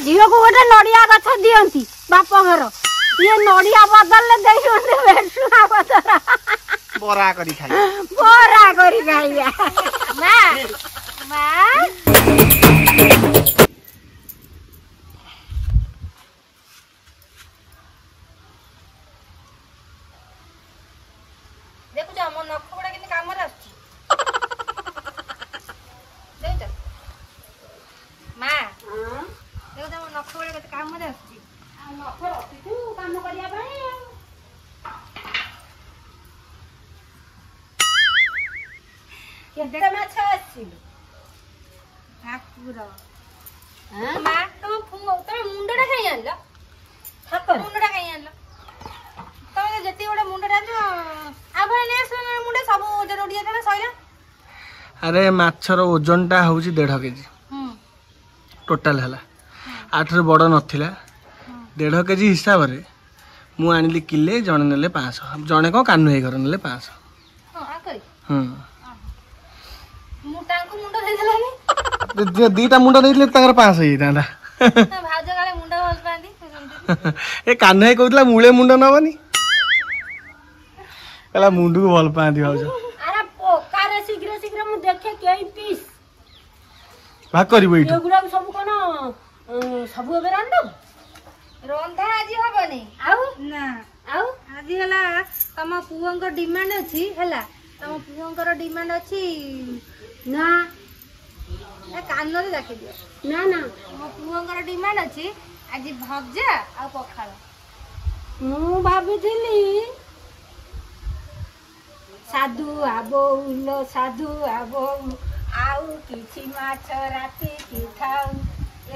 झील को गोटे नड़िया गछ दियंती बाप घर ये नड़िया बदल देइछन्ते बेसुआ बदरा बरा करी खाई मां मां देखु जा मन नख गुडा किने काम रे आछी देख जा मां देखु जा मन नख गुडा किने काम रे आछी नख रखी तू काम करिया भाई केते माछ आछी ठाकुर मां तुम मुंडा खाई आनला ठाकुर मुंडा खाई आनला तमे जति गोटे मुंडा जो आ भाई ने मुंडा सब ओजन उडिया देला सइला अरे माछर ओजनटा हूँ 1.5 केजी टोटाल है आठ बड़ नाला 1.5 केजी हिसाब से मुझे आनिली किले जड़े ने 500 जड़े कौन कानू है घर ने 500 दीटा मुंडा नहीं 500 ए कान्ह भाई कहला मूले मुंड नबनी कहला मुंड को भल पाती भाज अरे पोकारे शीघ्र शीघ्र मु देखे केई पीस भाग करबो इठो एगुडा सब कोन सब एबे रांडो रंधा आज हबनी आउ ना आउ आज हला तम पुओंकर डिमांड अछि हला तम पुओंकर डिमांड अछि ना ए कान रे देखि दियो ना ना मो पुओंकर डिमांड अछि आज भजा आ पखाळ मु भाबिथिली साधु आबो उलो साधु आबो आउ किछि माछ राति कि खाऊ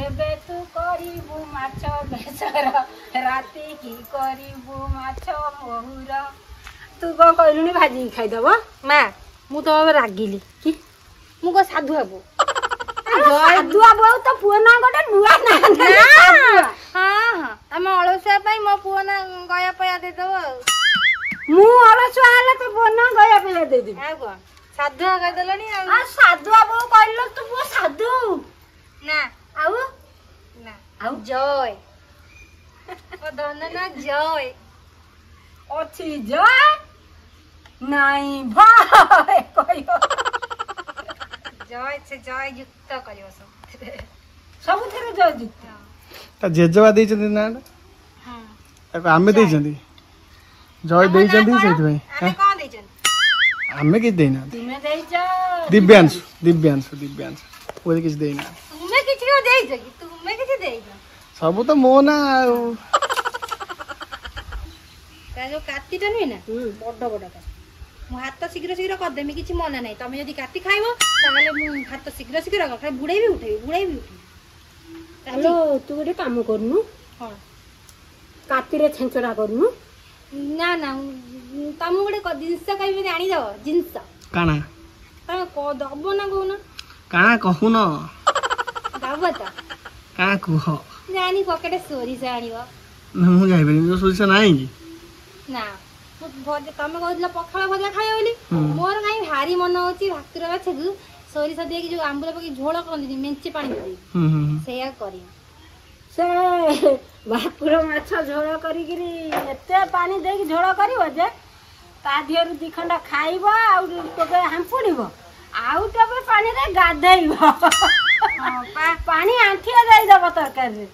एबे तू करिबु माछ बेसर राति की करिबु माछ महुर तू को कहलुनी भाजी खाइ दबो मा मु तो रागिली कि मु को साधु आबो साधु आबो तो पुओ ना गोटे नुआ ना हां हां हम अलसुआ पई मो पुओ ना गया पया दे दबो मु अलसुआ हले तो बना गया पया दे दे आ को साधु कह देलनी आ साधु आबो कहलो तू पुओ साधु ना आउ ना आउ जय ओ धन ना जय अछि जय नाही भाई कहियो जय से जय युक्त करियो सब थरे जय युक्त ता जेजवा देइ छथि ना हां ताको आमे देइ छथि जय देइ छथि सेति भाई आमे कोन देइ छथि आमे कि देइना तुमे देइ छ दिव्यांश ओले किछ देइना तुमे किछि देइ छ कि तुमे किछि देइ छ सब तो मो ना ता जो काटिटा नै ना बड्ड बड्ड का मु हाथ शीघ्र शीघ्र कर देमी किछि मना नै तमे यदि काटी खाइबो ताले मु हाथ शीघ्र शीघ्र कर बुड़ाई भी उठेबी हेलो तू गोटे काम करनु हां काटी रे छेंचड़ा करनु ना ना तम गोटे जिनस कहबे जानी दो जिनस काना तम को दबो ना कोना काना कहू न दबो त का कुह जानी पकेट सोरी से आनिबो मु जाइबे जो सोरिस नाही कि ना भज तमे कहला पखाला भजा खाइ बोली मोर काई भारी मन होची भाकुर बाछगु सोरिस दे कि जो आंबुला पकी झोळ करनी मेंचे पानी दे सेया करी से भाकुर माछ झोळ करी गिरी एते पानी दे कि झोळ करिवो जे ता दिहरु दी खंडा खाइबो आ तबे हांपुड़िबो आउ तबे पानी रे गाधैबो पानी आंठिया जाई दबो तरकारी रे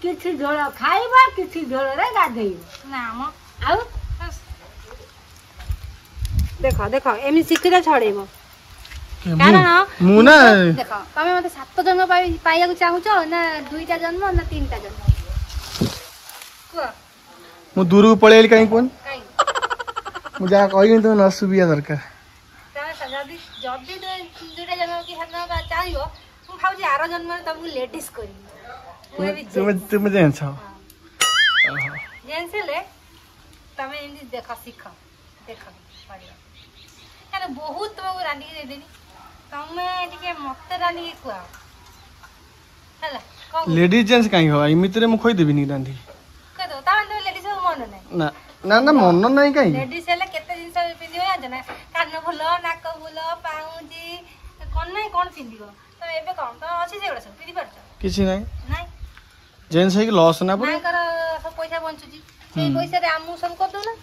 किछि झोळ खाइबो किछि झोळ रे गाधैबो ना म आउ देखो देखो एमी सिक्किरा छड़ेबो कारण मु ना देखो तमे मते 7 जन्म पाइया को चाहू छ ना 2टा जन्म ना 3टा जन्म को मु दूर को पळेली काई कोन काई मु जा कहि तो न सुबिया दरकार तमे जदी 2टा जन्म की हतना चाहियो मु खाउजी 8 जन्म में तुमको लेडीज करी तुम जेंस हो जेंस ले तमे एंदी देखा सीख देखा पड़ियो यार बहुत तुमको रांधी के दे देनी तमे टिके मते रांधी के कुआ हला लेडीज जेंस काई हो इमित रे मु खोइ देबी नी रांधी कदो तान तो लेडीज मन नै ना ना ना मन नहीं काई लेडीज हेले केते जिंस पिंदियो या जना कान फुल नाक फुल पाउजी कोन नै कोन पिंदियो तो एबे कोन तो अछि सेगुडा सब पिंदी परछ किछि नहीं नहीं जेन्स है कि लॉस ना पड़े मांकर सब पैसा बंचुची से पैसा रे हमू सब कर दो ना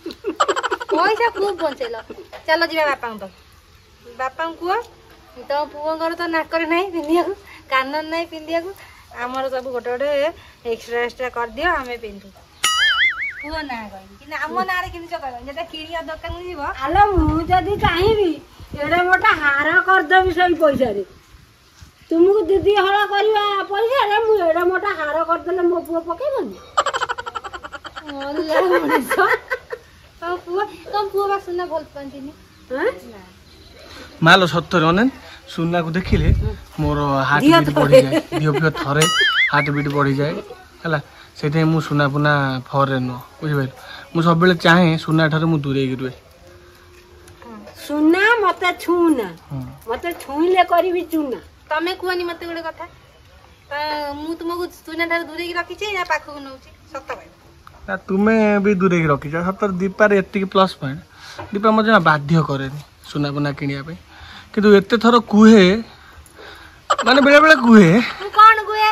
पैसा खूब बंचेल चलो जीवा बापा को तो पुओ घर तो नाकर नहीं पिंधिया कानन नहीं पिंधिया आमर सब गोटे गोटे एक्सट्रा एक्सट्रा कर दियो हमें पिंधु पुओ ना कहि कि आम ना रे किनि चकर जेटा किनिया दुकान जीव आलो मु जदी चाहिबी एडे मोटा हार कर देबी सही पैसा रे तुमको दीदी हला करवा पैसा रे मु एडे मोटा हार कर देले मो पुओ पकेबनी ओला मनिसो तुम पुओ बा सुना भल पंतिनी हां मालो सत्तर अनन सुना को देखिले मोर हार्ट बीट बढ़ी जाए दियो फियो थरे हार्ट बीट बढ़ी जाए हला सेते मु सुना पुना फरे न बुझि भाई मु सब बेले चाहे सुना ठारे मु दूरे गिरवे सुना मते छूना मते छुईले करबी चुना तमे कुआनी मते गोटे कथा मु तुमको सुना ठार दूरे की रखी छै या पाखो नउची सत्त भाई तुमे भी दूरे की रखी सतर दीपार एति प्लस पॉइंट दीपा मजे बाध्य करेनी सुना पुना किनिया पे किंतु एते थर कुहे माने बेले बेले कुहे कौन गुए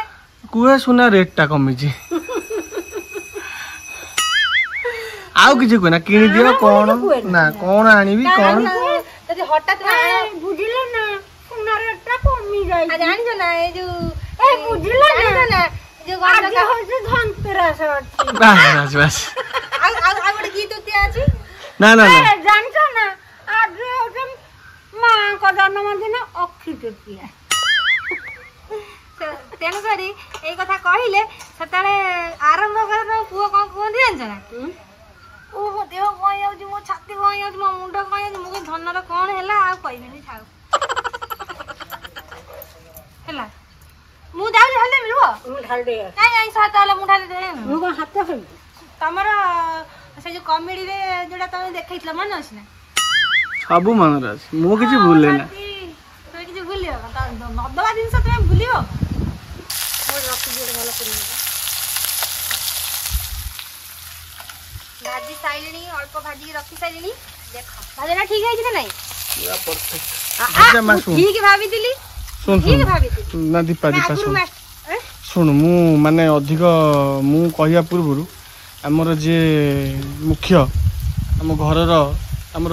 कुहे सुना रेट टा कमी छी आउ किछ कोना किनि दियो कोन ना कोन आनिबी कोन तदे हठात बुझिले ना सुना रेट टा कमी जाई आ जानि जो ना ए जो ए बुझिले ना जो आज होसे धनतेरस अछि बस बस आ गोटे गीत उते अछि ना ना ना ए जानछो ना आज होसे मां को जन्मदिन अक्षी तृतीया तेणु करी ए कथा कहिले सताले आरंभ कर पुओ कोन कोन जानछ ना ओहो देह कहि आउछ मो छाती कहि आउछ मो मुंड कहि आउछ मो धनर कोन हैला आ कहिनी छाउ हैला मु जाउ हल्ले मिलबो मु ढाल दे काई आई सात आले मु ढाल दे मु को हाथ से तमर से जो कॉमेडी रे जोडा तमे देखैतला मन अछि ना सबु मन रास मु किछ भूले ना तो किछ भूलियो त नदवा दिन से तमे भूलियो मोर रखि जोड वाला करी भाजी साइलेनी अल्प भाजी रखि साइलेनी देखो भाजना ठीक है कि नहीं पूरा परफेक्ट अच्छा मैं सुन ठीक भाभी दिली सुन ठीक भाभी दिली ना दीपा दीपा सुन सुन मु माने अधिक मु कहिया पूर्वरु हमर जे मुख्य हम घरर हमर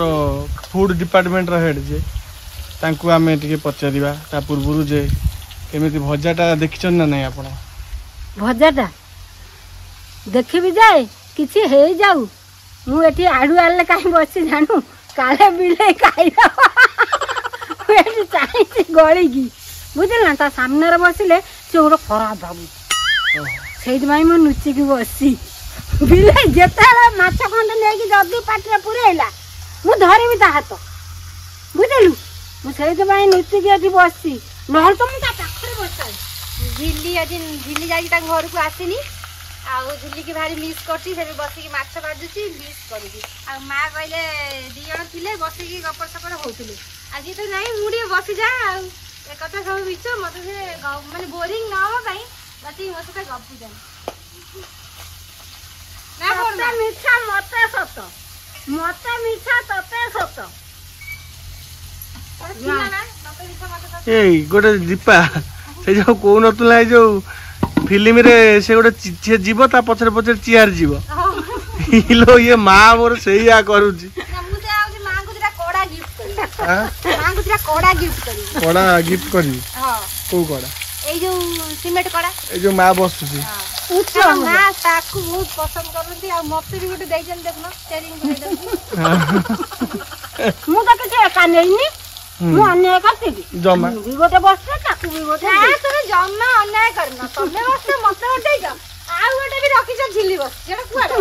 फूड डिपार्टमेंट रो हेड जे तांकू आमे टिके पचारिबा ता पूर्वरु जे केमिति भजाटा देखिछन ना नै आपण भजाटा देखिबी जाए किछि हे जाऊ मु एठी आडू आले काई बसी जानू काले बिले खाइला एठी चाहि गळी की बुझल ना ता सामने रे बसिले से ओरो खराब भाबू सेहि माई मु नुची की बसी बिले जेताला माछ खंड नै की जदी पाटरे पुरेला मु धरिबी ता हाथ बुझलु मु सेहि माई नुची की एठी बसी नहल तो मु ता पाखरे बसाई झिल्ली जाई ता घर को आसीनी आउ झिल्ली की भारी मिस करती से बसी की माछ भाजुची मिस करबी आ मां कहले दी जण थिले बसी की गपर सपर होतले आज तो नहीं मुडी बसी जा ए कथा सब बिच मते से माने बोरिंग ना हो काई बती मते गप्पू जान ना मते मिठा मते सत मते मिठा तते सत ए गोटे दीपा से जो को नतुला जो फिल्म रे से गोटे से जीव ता पछरे पछरे चियार जीव हिलो ये मां मोर सेया करूची मु से आउ मां को दिरा कोड़ा गिफ्ट करी मां को दिरा कोड़ा गिफ्ट करी कोड़ा गिफ्ट करी हां को कोड़ा ए जो सीमेंट कोड़ा ए जो मां बसुची उच्च मां ताकू बहुत पसंद करती आ मते भी गोटे दैजन देखनो शेयरिंग करे मु तो के का नैनी मु अन्याय करती जमा भी गोटे बसते ताकू भी गोटे ना तुम जम्मा अन्याय करना तमे बसते मते गोटे जा आ गोटे भी रखी छ झिल्ली बस जेटा कुआडा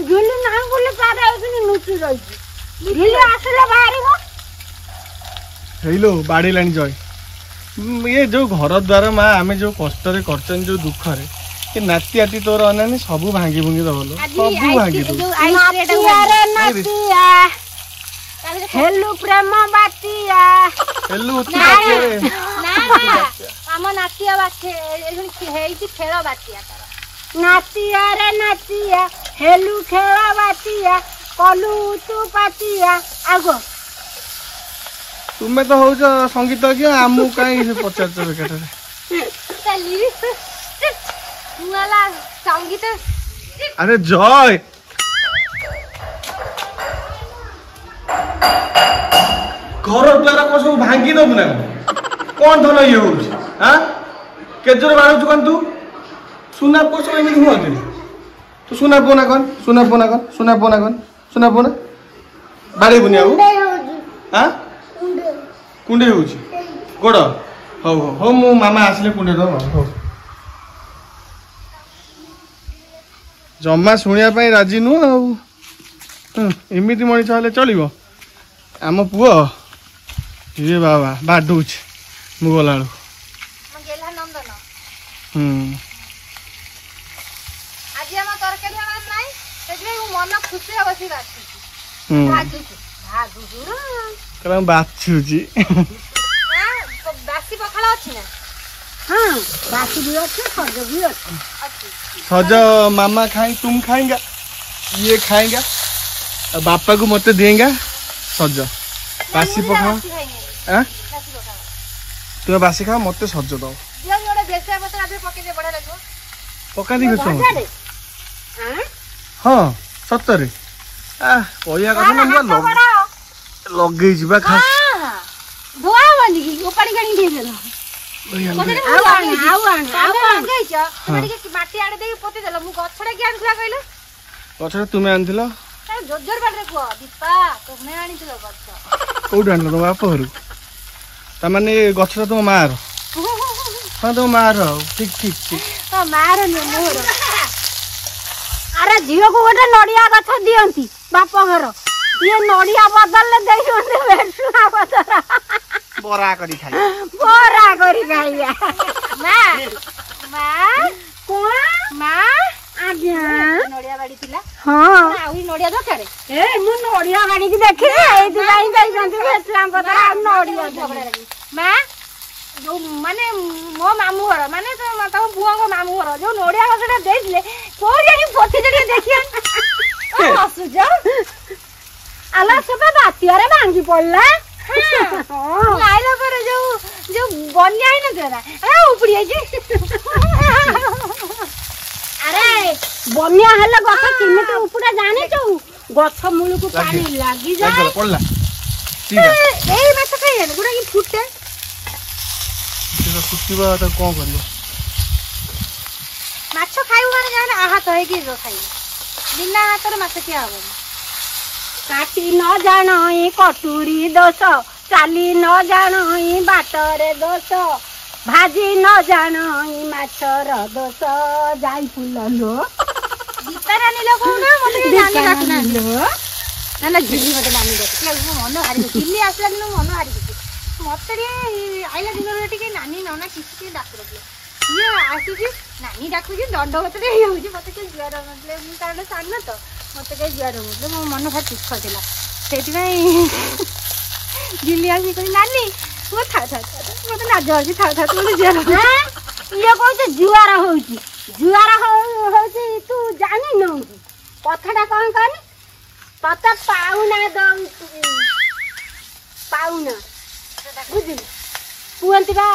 झिल्ली ना बोले पारे आउनी नुची रही झिल्ली आसले बाहरिबो हेलो बाड़ी लानी जय ये जो घर द्वार माँ आम जो कष्ट करचन जो दुख रे ये नाती आती तोर अनानी सब भांगी भुंगी दबलो सब भांगी दो हेलु प्रेम बातिया हेलु उठी रे ना हम नातिया बाथे एजन हेइति खेल बातिया तार नातिया रे नातिया हेलु खेल बातिया कलु तू पातिया आगो तुमे तो हो संगीतज्ञ आमु कहीं पचार बेकार चली वाला संगीत अरे जय घर द्वारा को सब भांगी दबु ना कौन धन ये हो हाँ केजोर बाड़ू कौन तू सुना पो सब एमती हुआ तू सुना पोना कौन सुना पोना कौन सुना पोना कौन सुना पोना बाड़ी बुनी आउ हाँ कुंडे हो गोड़ हौ हौ हौ मो मामा आसले कुंडे दब हौ जमा शुणिया राजी नुह आमती मनीष हेल्ले चलो आम पुओ ये बाबा बाडूच मु गला गेला नंदन आज हम तरकारी हमार नाही तेजे मन खुशी बसी बाछी कला बाछुची बासी पखाला अछि ना हाँ बासी भी अच्छे सज भी अच्छे सज मामा खाए तुम खाएगा ये खाएगा और बापा को मत देगा सज बासी पखाला हाँ तुम्हें बासी खाओ मत सज दो पका दी हाँ सतरे कहया कथा ना लगे जा खा धोआ बंदी की उपाड़ी गाड़ी दे देला माटी आड़े दे पोते देला मु गछड़ा के आनथला कहलो गछड़ा तुमे आनथिलो जोर जोर बाटे को दीपा तुमे आनिथिलो गछ कोड आनलो तो बाप घरु त माने गछड़ा तो मार हां तो मार ठीक ठीक ठीक तो मार न मोर अरे झियो को गोटे नड़िया गछ दियंती बाप घर ये नड़िया बदल ले देई होते बेसुआ बदरा बरा करी खाई बरा करी खाइया मां मां कोन मां आज्ञा नड़िया बाड़ी थिला हां आउरी नड़िया दरकारे ए मु नड़िया गाड़ी की देखि एति गाई गाई जंतु बेसुआ बदरा नड़िया झगड़ा लगी मां जो माने मो मामू घर माने तो बुआ को मामू घर जो नड़िया गछटा देइले को जानी पोथी जड़ी देखिया हसु जा आला सब बातिया रे भांगी पड़ला हां आइला पर जो जो बन्या है ना तेरा ए उपड़ी आई अरे बन्या हल्ला गछ किमिते उपडा जाने छौ गछ मूल को पानी लागी जाए पड़ला ठीक है एई माछ खाइए गुडा की फुटे तो फुटिबा तो कोन करियो माछ खाइबो माने जाने आहा तो है कि जो खाइ बिना हाथ माछ किया हो काटी न जान कटुरी दोष चाली न जान बाटरे दोष भाजी न जान माछर दोष जाई फुललो गीतारा नीलो को ना मते जानि काटना ना ना झिली मते नानी देख के मन हारि झिली आसला दिन मन हारि मते रे आइला दिन रे टिके नानी नना किसी डाक रखले ये आसी नानी डाकू जी दंड मते हे होजी मते के जुआर मतलब मु ताले सान्न तो मते के जुआर मतलब मो मन भारी दुख थिला सेति भाई झिली आसी कहि नानी वो था मते ना जर्जी था तो जुआर ये कहते जुआर होची तू जानी न कथाटा कौन कहनी तत पाउना पाउना बुझिल पुहंती बा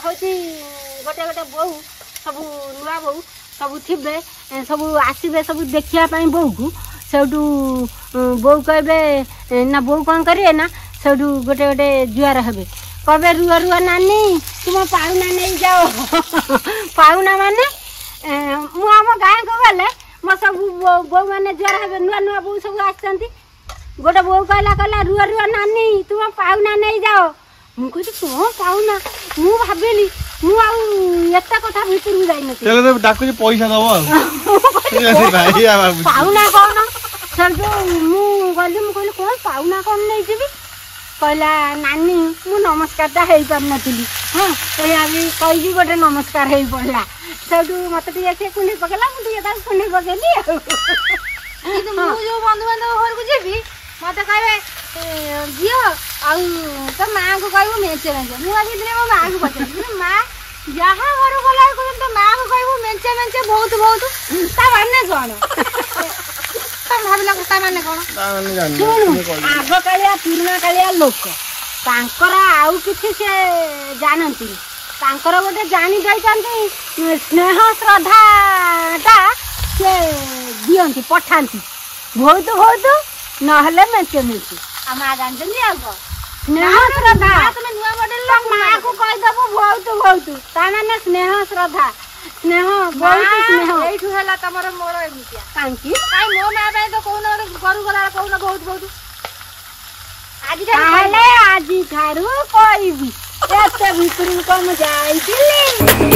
होची गोटे गोटे बहु सब नुआ बहु सब थिबे सब आसीबे सब देखिया पाई बहु को सेठू बहु कहबे ना बहु कौन करिए ना सेठू गोटे गोटे जुआर हेबे कहबे रुआ रुआ नानी तुम पाउना नहीं जाओ पाउना माने मु आम गाँ को गले मो सब बहु मैंने जुआर हेबे नुआ नुआ बहु सब आसती गोटे बहु कहला रुआ रुआ नानी तुम पाउना नहीं जाओ मु कहती कौन पाउना मु भाविली मु आत कथा भितर जाइन डाकुची पैसा दब पाउना कौन सब मु कहली कौन पाउना कौन नहीं जीवी कहला नानी मु नमस्कारटा हो पार नी हाँ कही गोटे नमस्कार हो पड़ा सब मत टे कुंडे पकेला मुझे कुंडे पकेली जो बंधु बांधव घर को जीवी मत कहे झील आउ तो माँ को कह मेचे मेचे मुझे दिन मो माँ को पचार माँ जहाँ घर गला तो माँ को कह मेचे मेचे बहुत बहुत ता माने कौन भाविला ता माने कौन आग कालिया पुराणा कालिया लोक तांकर आउ किछि से जानती तांकर गोटे जानी दैछन्ति स्नेह श्रद्धाटा से दियन्ति पठान्ति बहुत बहुत नहले मेचे मेचे हम आ जानछन्ति आउ स्नेह श्रद्धा तुम नुआ मॉडल माँ को कहीदेबू बहुत बहुत ता माने स्नेह श्रद्धा स्नेह बहुत स्नेह एठु हला तमर मोर एमितिया कांकी काई मो मां बाई तो कोन गरु गला कोन बहुत बहुत आज ताहले आजी ठारू कहबी एते भितरु कम जाइथिली